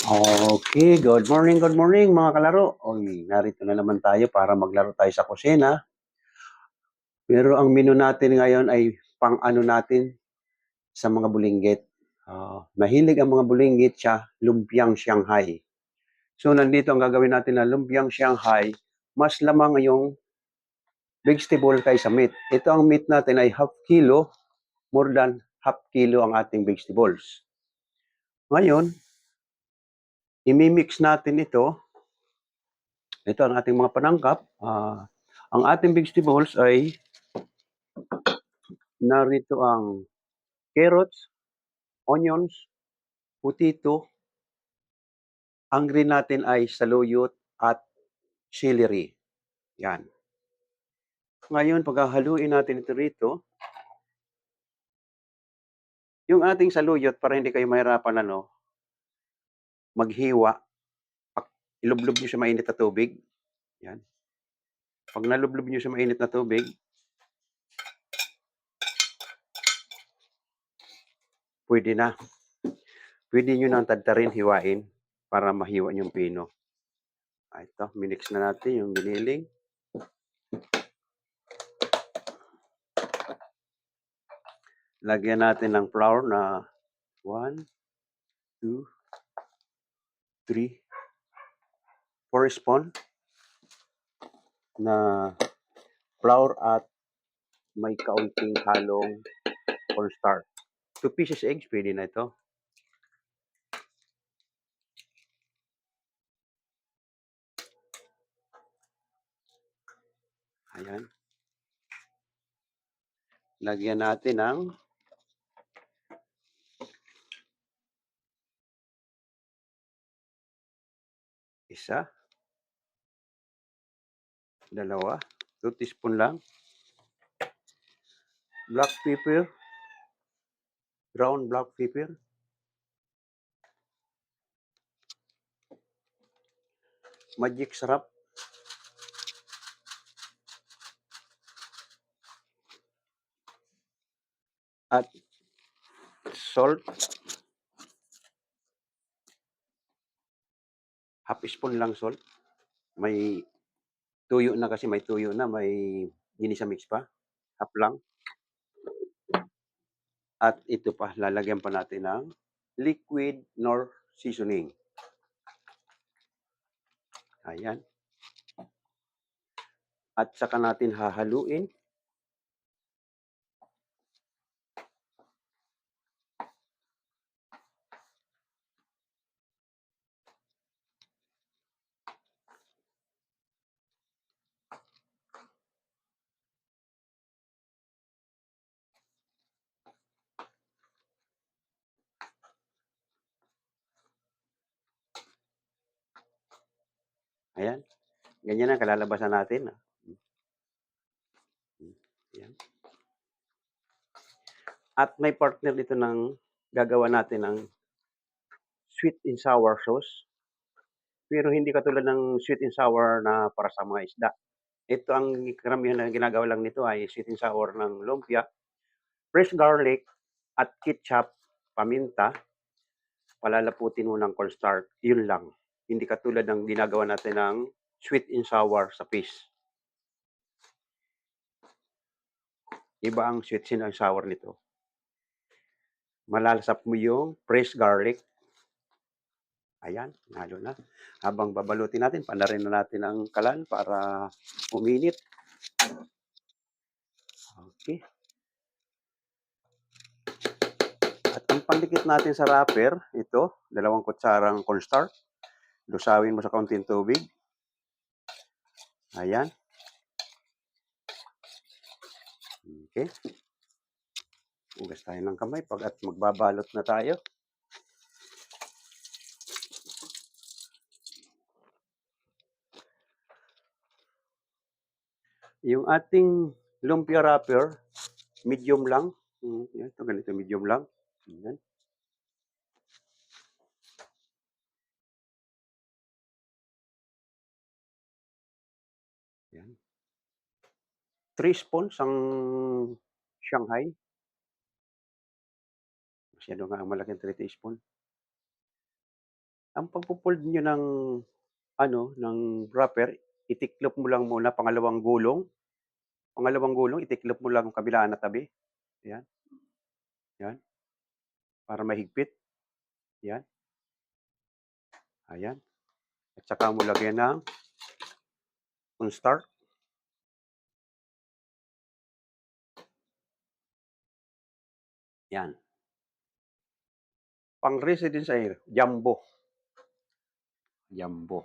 Okay, good morning mga kalaro. Oy, narito na naman tayo para maglaro tayo sa kusina. Pero ang menu natin ngayon ay pang-ano natin sa mga bulinggit. Mahilig ang mga bulinggit sa lumpiang Shanghai. So nandito ang gagawin natin na lumpiang Shanghai, mas lamang yung vegetable kaysa meat. Ito ang meat natin ay half kilo, more than half kilo ang ating vegetables. Ngayon, imimix natin ito. Ito ang ating mga panangkap. Ang ating vegetables ay narito ang carrots, onions, potato. Ang green natin ay saluyot at celery. Yan. Ngayon, paghahaluin natin ito rito, yung ating saluyot, para hindi kayo mahirapan maghiwa, ilublob nyo sa mainit na tubig. Yan. Pag nalublob nyo sa mainit na tubig, pwede na. Pwede nyo nang tadtarin, hiwain, para mahiwa yung pino. Ito, minix na natin yung biniling. Lagyan natin ng flour na 1, 2, 3, 4 spoon na flour at may kaunting halong cornstarch. 2 pieces eggs, pwede na ito. Ayan. Lagyan natin ng isa, dalawa, 2 teaspoon lang. Black pepper, ground black pepper. Magic sarap. At salt. Half spoon lang salt. May tuyo na kasi, may tuyo na, may ginisa mix pa. Half lang. At ito pa, lalagyan pa natin ng liquid nor seasoning. Ayan. At saka natin hahaluin. Ayan. Ganyan ang kalalabasan natin. Ayan. At may partner dito ng gagawa natin ng sweet and sour sauce. Pero hindi katulad ng sweet and sour na para sa mga isda. Ito ang karamihan na ginagawa lang nito ay sweet and sour ng lumpia, fresh garlic at ketchup, paminta, palalaputin mo ng cornstarch, yun lang. Hindi katulad ng ginagawa natin ng sweet and sour sa fish. Iba ang sweet and sour nito. Malalasap mo yung fresh garlic. Ayan, halo na. Habang babalutin natin, panarin na natin ang kalan para uminit. Okay. At ang pandikit natin sa wrapper, ito, 2 kutsarang cornstarch. Lusawin mo sa kaunting tubig. Ayan. Okay. Ugas tayo ng kamay at magbabalot na tayo. Yung ating lumpia wrapper, medium lang. Ito, ganito, medium lang. Ayan. Ayan. 3 spoons ang Shanghai. Masyado nga ang malaking 3 teaspoon. Ang pagpo-fold niyo ng ano, ng wrapper, itiklop mo lang muna pangalawang gulong itiklop mo lang kabilaan na tabi, 'yan, 'yan, para mahigpit, 'yan, ayan. At saka mo lagyan ng cornstarch, 'yan. Pang-grease din sa Jumbo, Jumbo.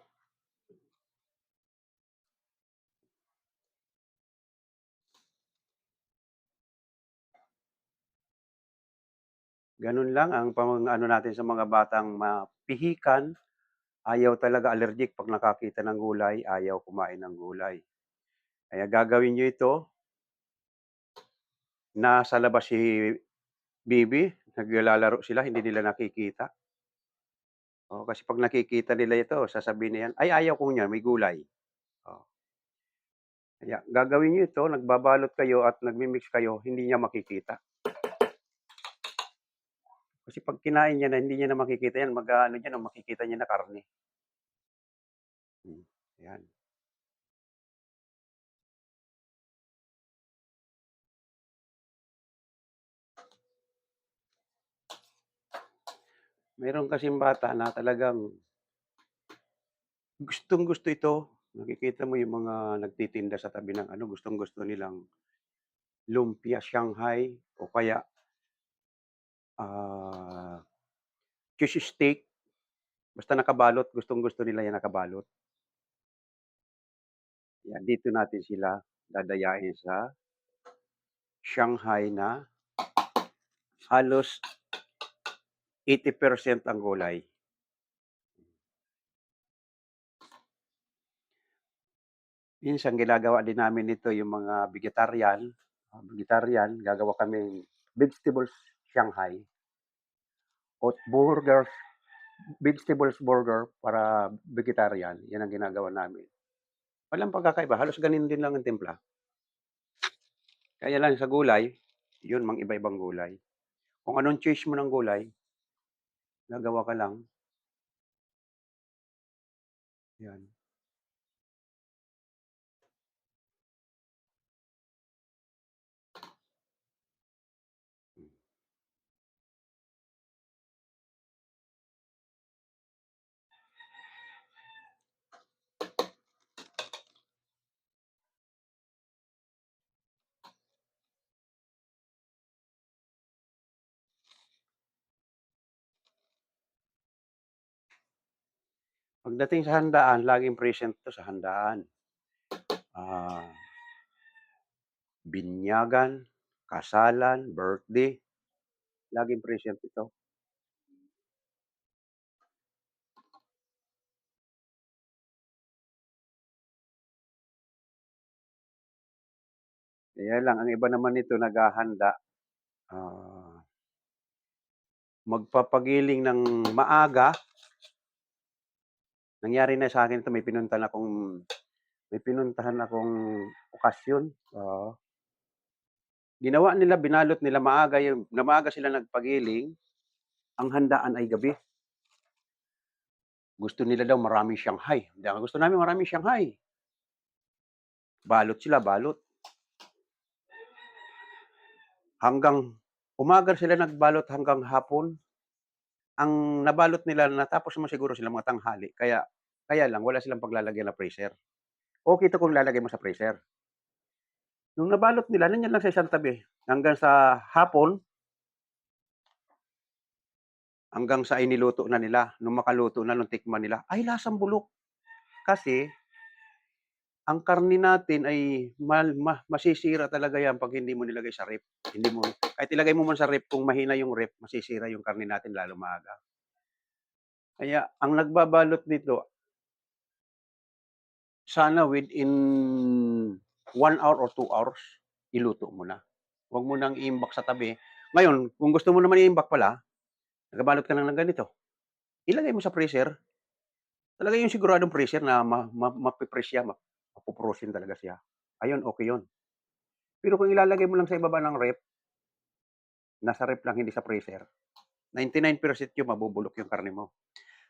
Gano'n lang ang pang-ano natin sa mga batang mapihikan, ayaw talaga allergic 'pag nakakita ng gulay, ayaw kumain ng gulay. Kaya gagawin niyo ito, nasa labas si Bibi, naglalaro sila hindi nila nakikita. Oo, kasi 'pag nakikita nila ito sasabihin na 'yan, "Ay ayaw ko niyan may gulay." Oh, kaya gagawin niyo ito, nagbabalot kayo at nagmi-mix kayo, hindi niya makikita. Kasi 'pag kinain niya na hindi niya na makikita 'yan, mag-aano diyan, makikita niya na karne. Hmm, 'yan. Meron kasing bata na talagang gustong-gusto ito. Nakikita mo yung mga nagtitinda sa tabi ng ano, gustong-gusto nilang lumpia Shanghai o kaya, ah, cheese steak, basta nakabalot, gustong-gusto nila 'yan nakabalot. 'Yan, dito natin sila dadayain sa Shanghai na halos 80% ang gulay. Minsan ginagawa din namin nito yung mga vegetarian gagawa kaming vegetables Shanghai o vegetables burger para vegetarian, 'yan ang ginagawa namin. Walang pagkakaiba, halos gano'n din lang ang timpla. Kaya lang sa gulay, 'yun iba-ibang gulay. Kung anong choice mo ng gulay, gagawa ka lang, 'yan. Pagdating sa handaan, laging present 'to sa handaan. Ah, binyagan, kasalan, birthday, laging present ito. Kaya lang ang iba naman nito naghahanda, ah, magpapagiling ng maaga. Nangyari na sa'kin 'to, may pinuntahan akong okasyon, oo. Ginawa nila, binalot nila maaga sila nagpagiling, ang handaan ay gabi. Gusto nila daw maraming Shanghai, gusto namin maraming Shanghai. Balot sila, balot. Hanggang umaga sila nagbalot hanggang hapon. Ang nabalot nila natapos naman siguro sila mga tanghali kaya kaya lang wala silang paglalagyan ng freezer. Okey 'to kung ilalagay mo sa freezer. Nung nabalot nila nandiyan lang sa isang tabi hanggang sa hapon, hanggang sa iniluto na nila. Nung makaluto na, nung tikman nila, ay lasang bulok. Kasi ang karne natin ay masisira talaga 'yan 'pag hindi mo nilagay sa ref. Hindi mo kahit ilagay mo man sa ref kung mahina yung ref, masisira yung karne natin lalo maaga. Kaya ang nagbabalot nito, sana within 1 hour or 2 hours, iluto mo na. Huwag mo nang iimbak sa tabi. Ngayon, kung gusto mo naman iimbak pala, nagbabalot ka lang ng ganito, ilagay mo sa freezer. Talaga yung siguradong freezer na mape-freeze siya, mapo-frozen talaga siya. Ayun, okey yun. Pero kung ilalagay mo lang sa ibaba ng ref, nasa ref lang hindi sa freezer, 99% yung mabubulok yung karne mo.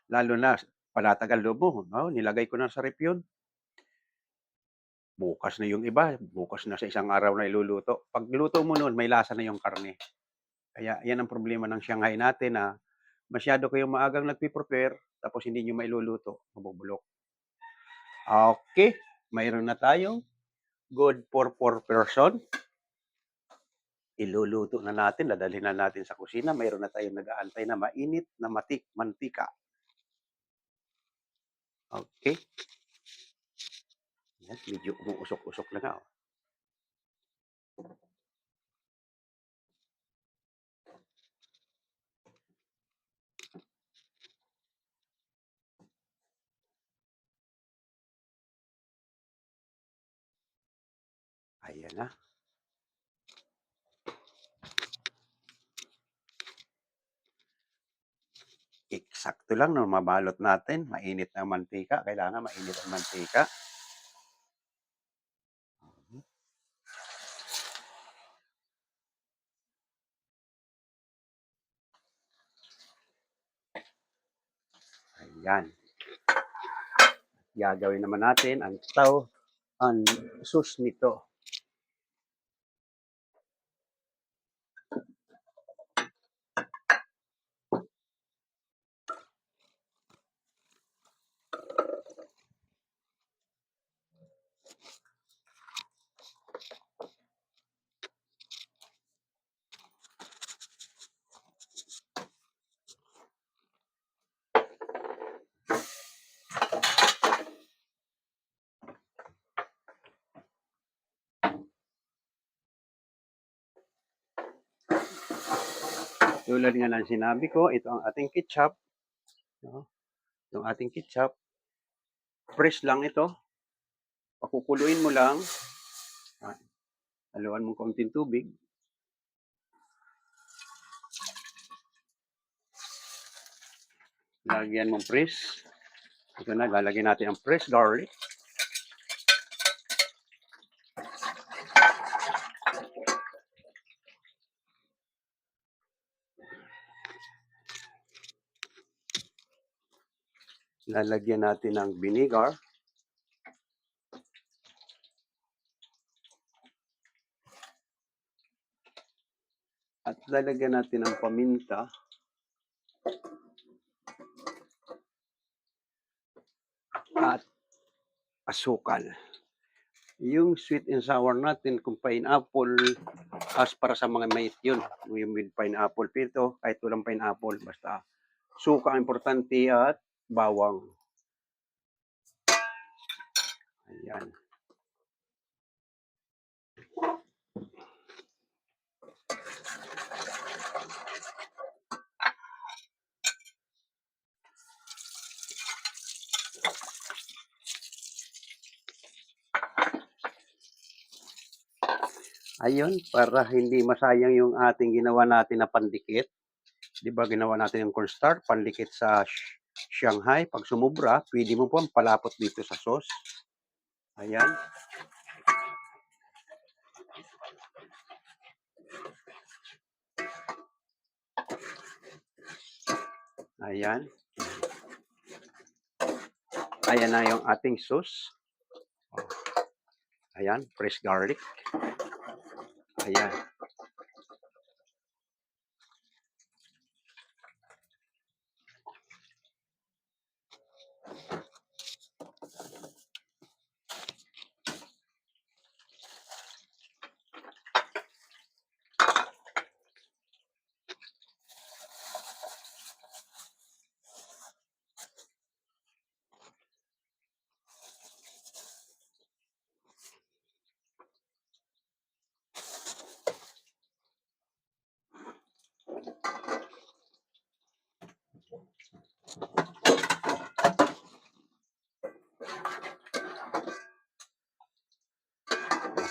Lalo na panatag ang loob mo, nilagay ko na sa ref yun, bukas na yung iba, bukas na sa isang araw na iluluto. Pagluto mo nun may lasa na yung karne. Kaya yan ang problema ng Shanghai natin na masyado kayong maagang nagpe-prepare tapos hindi niyo mailuluto, mabubulok. Okay, mayroon na tayong good for 4 person. Iluluto na natin, dadalhin na natin sa kusina. Mayroon na tayong nag-aantay na mainit na mantika. Okay. Yan, medyo umuusok-usok na nga. Ayan na. Eksakto lang no, mabalot natin. Mainit na mantika. Kailangan mainit ang mantika. Ayan. Gagawin naman natin ang sauce nito. Tulad nga ng sinabi ko, ito ang ating ketchup. No? Yung ating ketchup. Fresh lang ito. Pakukuluin mo lang. Haluan mo konting tubig. Lagyan mong fresh. Ito na, lalagyan natin ang fresh garlic. Lalagyan natin ng vinegar. At lalagyan natin ng paminta. At asukal. Yung sweet and sour natin, kung pineapple, as para sa mga mate yun, yung with pineapple. Pero kahit walang pineapple, basta suka ang importante at bawang. Ayan. Ayun, para hindi masayang yung ating ginawa natin na pandikit. Di ba ginawa natin yung cornstarch, pandikit sa Shanghai. Pag sumubra, pwede mo po palapot dito sa sauce. Ayan. Ayan. Ayan na yung ating sauce. Ayan, fresh garlic. Ayan.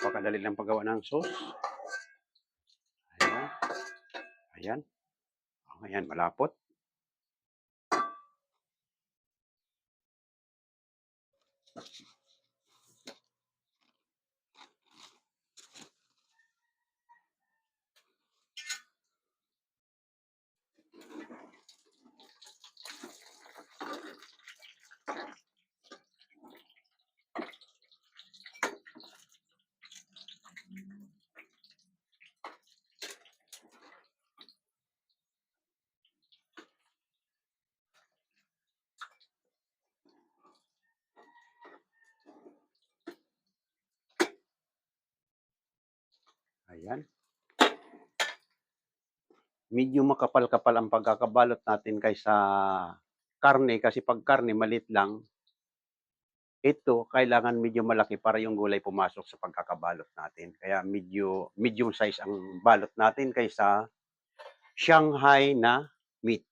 Napakadali lang paggawa ng sauce. Ayan. Ayan. Ayan, malapot. Ayan. Medyo makapal-kapal ang pagkakabalot natin kaysa karne, kasi 'pag karne maliit lang, ito kailangan medyo malaki para yung gulay pumasok sa pagkakabalot natin. Kaya medium size ang balot natin kaysa Shanghai na meat.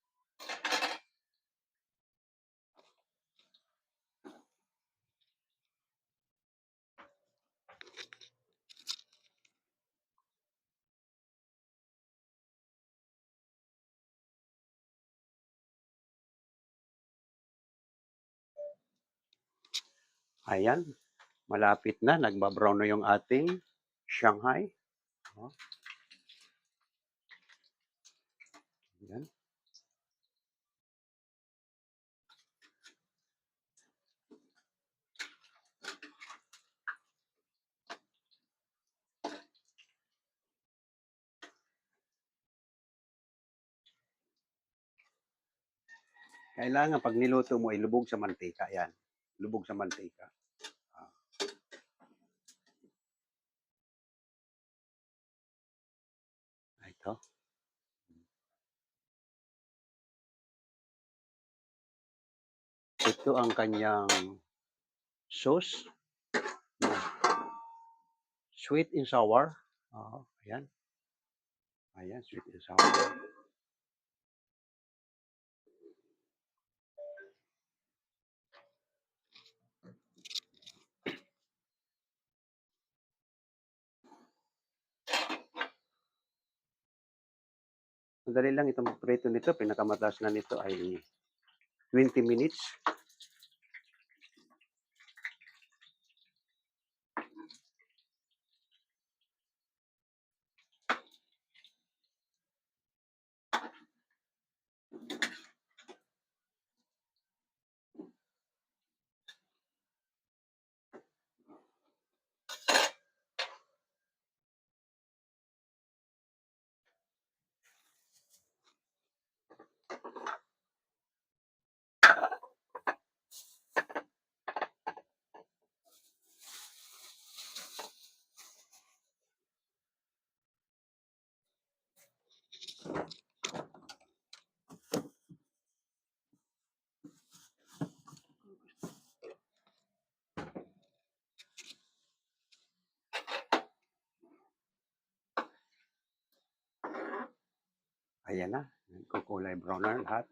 Ayan, malapit na, nagba-brown na yung ating Shanghai. Oh, ayan. Kailangan 'pag niluto mo ay lubog sa mantika, 'yan. Lubog sa mantika. Ah, ito. Ito ang kanyang sauce, sweet and sour. Oo, ayan. Ayan, sweet and sour. Madali lang itong magprito nito, pinakamataas na nito ay 20 minutes. Ayan na, nagkukulay brown na lahat.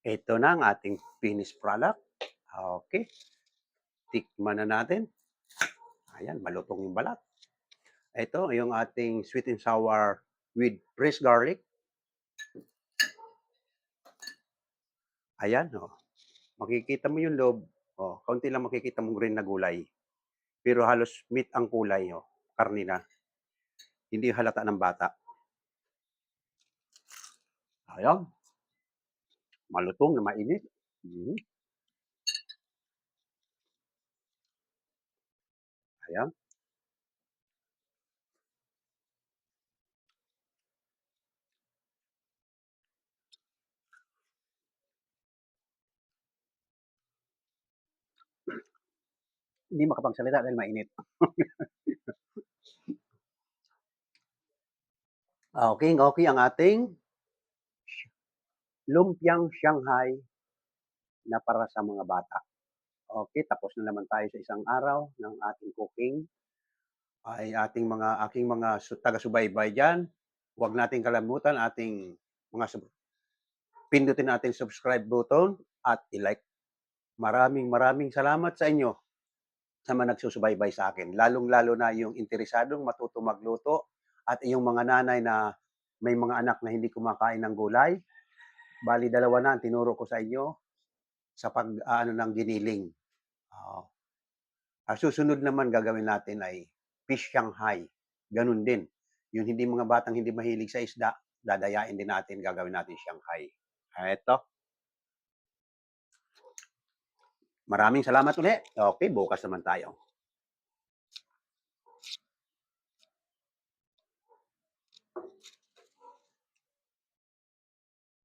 Ito na ang ating finished product. Okay, tikman na natin. Ayan, malutong yung balat. Ito yung ating sweet and sour with fresh garlic. Ayan, oh. Makikita mo yung loob. Oh, kaunti lang makikita mong green na gulay. Pero halos meat ang kulay, oh. Karne na. Hindi halata ng bata. Ayan, malutong na mainit. Mhm. Ayan, hindi makapagsalita dahil mainit. Okay, okay ang ating lumpiang Shanghai na para sa mga bata. Okay, tapos na naman tayo sa isang araw ng ating cooking. Ay aking mga taga-subaybay diyan, huwag nating kalimutan ating mga pindutin natin subscribe button at i-like. Maraming salamat sa inyo sa mga nagsusubaybay sa akin. Lalong-lalo na yung interesadong matuto magluto at yung mga nanay na may mga anak na hindi kumakain ng gulay. Bali, 2 na ang tinuro ko sa inyo sa pag-aano ng giniling. Oo. Susunod naman gagawin natin ay fish Shanghai. Ganun din. Yung mga batang hindi mahilig sa isda, dadayain din natin, gagawin natin Shanghai. Eto. Maraming salamat ulit. Okay, bukas naman tayo.